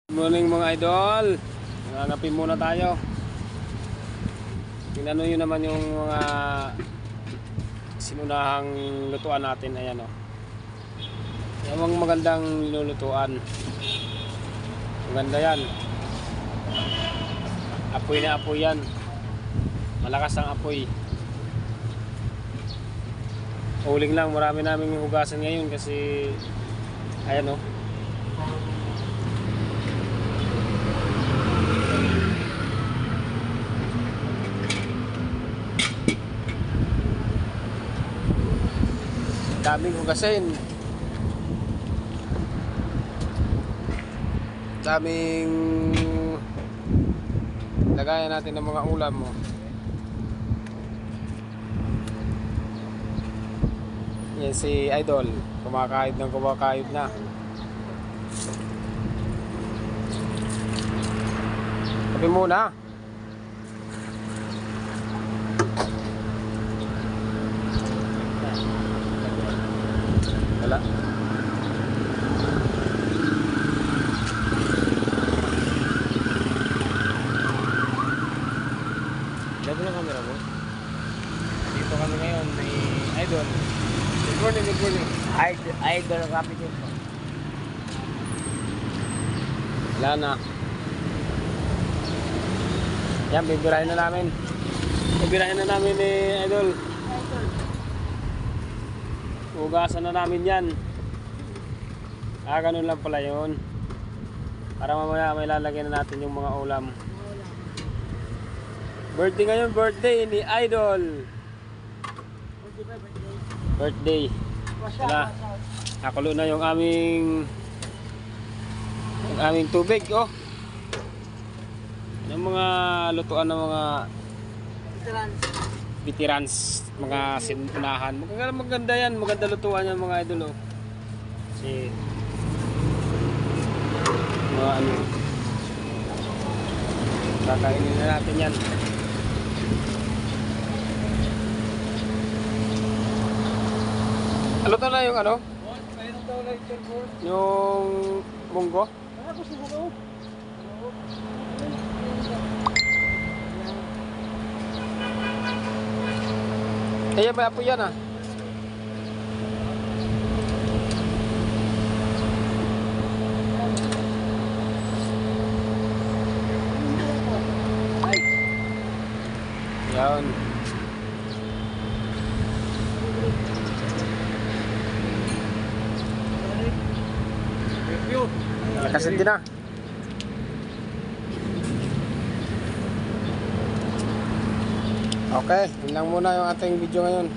Good morning mga idol. Nanganapin muna tayo. Tingnan nyo naman yung mga sinunahang lutuan natin. Ayan o. Yung magandang nilulutuan. Maganda yan. Apoy na apoy yan. Malakas ang apoy. Uling lang, marami naming hugasan ngayon kasi ayan o. Daming hugasin. Daming lagayan natin ng mga ulam mo. Yan si Idol, kumakahid na. Kape muna. Wala. Labo na camera mo. Dito kami ngayon may Idol. Good morning. Idol rapid yun po. Wala na. Yan, bibirahin na namin. Bibirahin na namin ni Idol. Hugasan na namin yan. Ganun lang pala yun. Para mamaya may lalagyan na natin yung mga ulam. Birthday ngayon, birthday ni Idol. Birthday. Wala. Nakulo na yung aming tubig, oh. Yung mga lutuan ng mga veterans, mga sinunahan. Maganda yan, maganda lutuan yan mga idol, oh. Kasi mga ano, kakainin na natin yan. Luto na yung ano? Yung munggo? Kaya ba po yan ah? Yan. Nakasin din na. Okay, yun lang muna yung ating video ngayon.